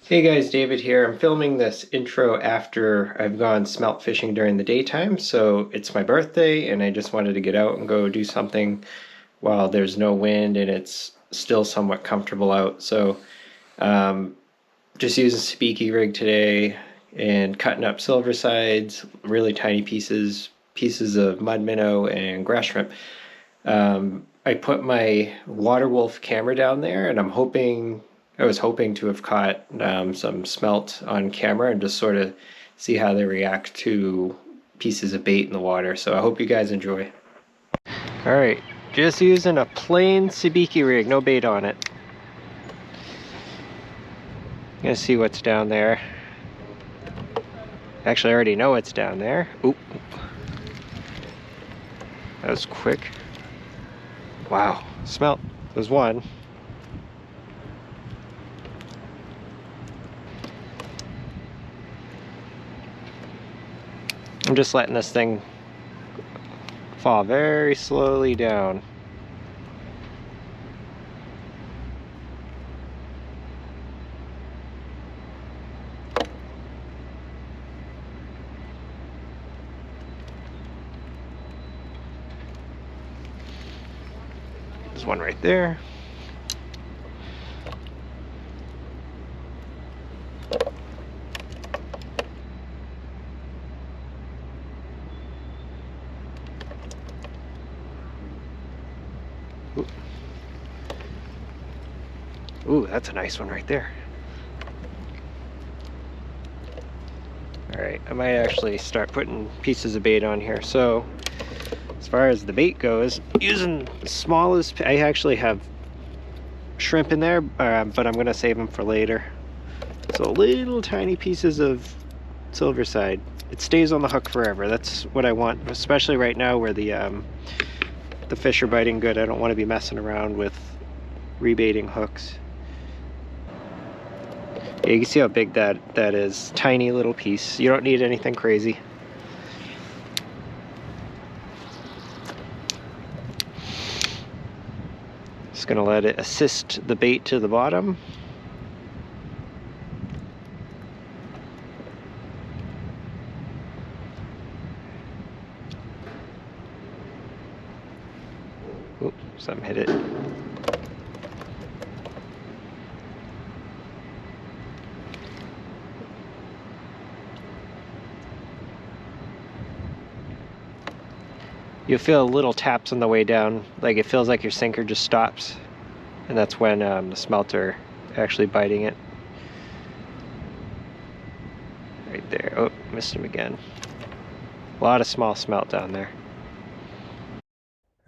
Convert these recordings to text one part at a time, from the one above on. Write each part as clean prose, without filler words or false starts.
Hey guys, David here. I'm filming this intro after I've gone smelt fishing during the daytime, so it's my birthday and I just wanted to get out and go do something while there's no wind and it's still somewhat comfortable out. So just using speaky rig today and cutting up silver sides, really tiny pieces of mud minnow and grass shrimp. I put my water wolf camera down there, and I was hoping to have caught some smelt on camera and just sort of see how they react to pieces of bait in the water. So I hope you guys enjoy. All right, just using a plain sabiki rig, no bait on it. Gonna see what's down there. Actually, I already know what's down there. Oop, that was quick. Wow, smelt. There's one. I'm just letting this thing fall very slowly down. There's one right there. Ooh, that's a nice one right there. All right, I might actually start putting pieces of bait on here. So as far as the bait goes, using the smallest, I actually have shrimp in there, but I'm gonna save them for later. So little tiny pieces of silver side. It stays on the hook forever. That's what I want, especially right now where the fish are biting good. I don't want to be messing around with rebaiting hooks. Yeah, you can see how big that is. Tiny little piece. You don't need anything crazy. Just gonna let it assist the bait to the bottom. Oops, something hit it. You feel little taps on the way down, like it feels like your sinker just stops, and that's when the smelter actually biting it. Right there. Oh, missed him again. A lot of small smelt down there.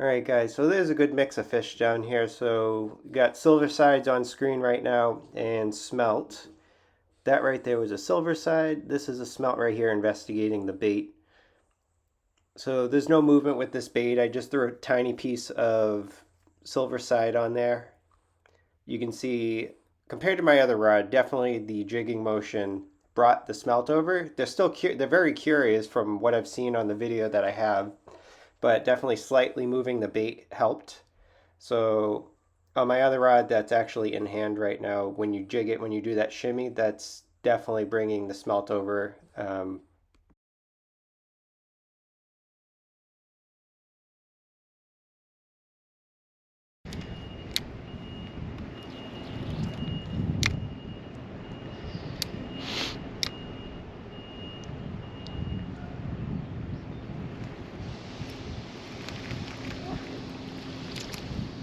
Alright guys, so there's a good mix of fish down here. So you got silver sides on screen right now and smelt. That right there was a silver side. This is a smelt right here investigating the bait. So there's no movement with this bait. I just threw a tiny piece of silver side on there. You can see, compared to my other rod, definitely the jigging motion brought the smelt over. They're very curious from what I've seen on the video that I have, but definitely slightly moving the bait helped. So on my other rod that's actually in hand right now, when you jig it, when you do that shimmy, that's definitely bringing the smelt over.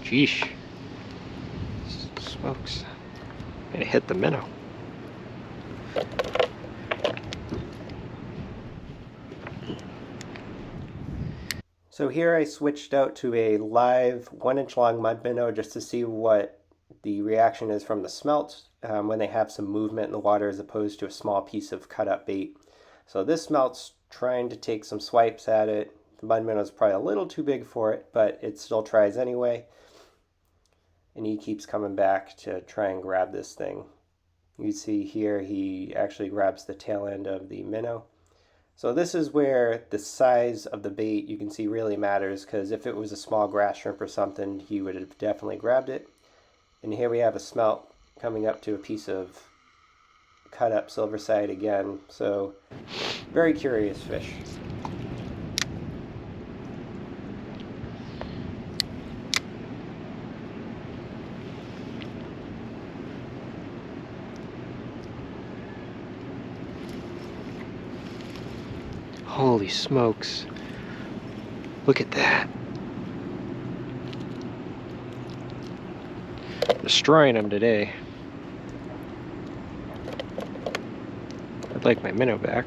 Sheesh. Smokes. It hit the minnow. So here I switched out to a live 1-inch long mud minnow just to see what the reaction is from the smelt when they have some movement in the water as opposed to a small piece of cut up bait. So this smelt's trying to take some swipes at it. The mud minnow's probably a little too big for it, but it still tries anyway. And he keeps coming back to try and grab this thing. You see here he actually grabs the tail end of the minnow. So this is where the size of the bait you can see really matters, because if it was a small grass shrimp or something, he would have definitely grabbed it. And here we have a smelt coming up to a piece of cut up silverside again. So very curious fish. Holy smokes. Look at that. Destroying them today. I'd like my minnow back.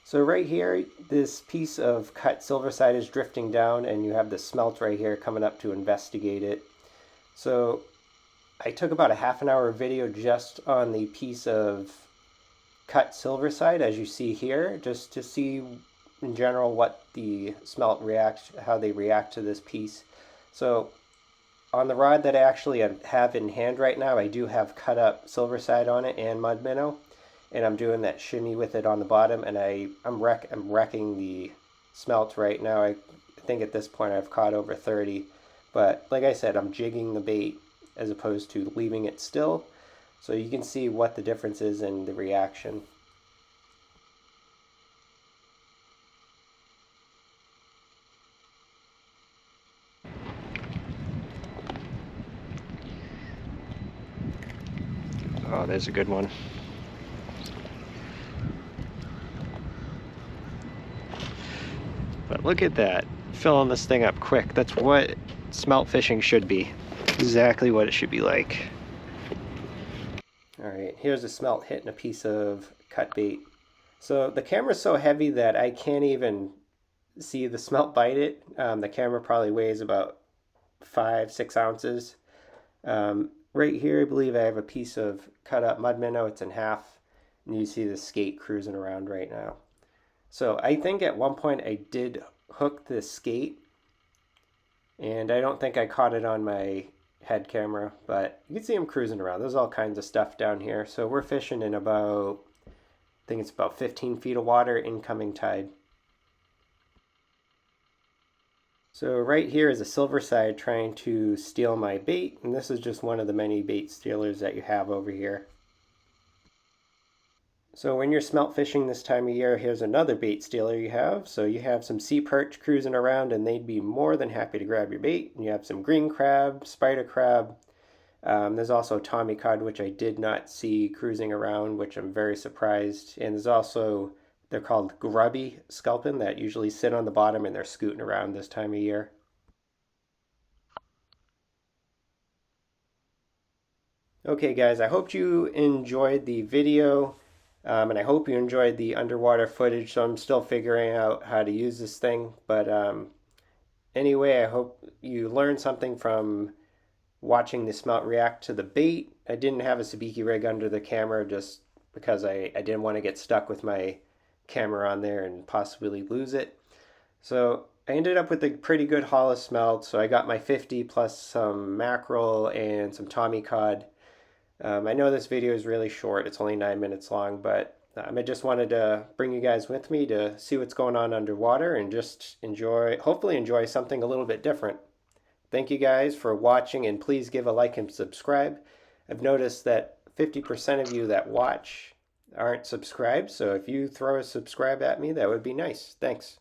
So right here, this piece of cut silverside is drifting down, and you have the smelt right here coming up to investigate it. So I took about a half an hour video just on the piece of cut silverside, as you see here, just to see in general what the smelt how they react to this piece. So on the rod that I actually have in hand right now, I do have cut up silverside on it and mud minnow. And I'm doing that shimmy with it on the bottom, and I'm wrecking the smelt right now. I think at this point I've caught over 30, but like I said, I'm jigging the bait as opposed to leaving it still, so you can see what the difference is in the reaction. Oh, there's a good one. But look at that, filling this thing up quick. That's what smelt fishing should be. Exactly what it should be like. All right, here's a smelt hitting a piece of cut bait. So the camera's so heavy that I can't even see the smelt bite it. The camera probably weighs about 5-6 ounces. Right here, I believe I have a piece of cut up mud minnow. It's in half, and you see the skate cruising around right now. So I think at one point I did hook this skate, and I don't think I caught it on my head camera, but you can see him cruising around. There's all kinds of stuff down here. So we're fishing in about, I think it's about 15 feet of water, incoming tide. So right here is a silverside trying to steal my bait, and this is just one of the many bait stealers that you have over here. So when you're smelt fishing this time of year, here's another bait stealer you have. So you have some sea perch cruising around, and they'd be more than happy to grab your bait. And you have some green crab, spider crab. There's also Tommy cod, which I did not see cruising around, which I'm very surprised. And there's also, they're called grubby sculpin that usually sit on the bottom, and they're scooting around this time of year. Okay guys, I hope you enjoyed the video. And I hope you enjoyed the underwater footage. So I'm still figuring out how to use this thing. But anyway, I hope you learned something from watching the smelt react to the bait. I didn't have a sabiki rig under the camera just because I didn't want to get stuck with my camera on there and possibly lose it. So I ended up with a pretty good haul of smelt. So I got my 50 plus some mackerel and some Tommy cod. I know this video is really short, it's only 9 minutes long, but I just wanted to bring you guys with me to see what's going on underwater and just hopefully enjoy something a little bit different. Thank you guys for watching, and please give a like and subscribe. I've noticed that 50% of you that watch aren't subscribed, so if you throw a subscribe at me, that would be nice. Thanks.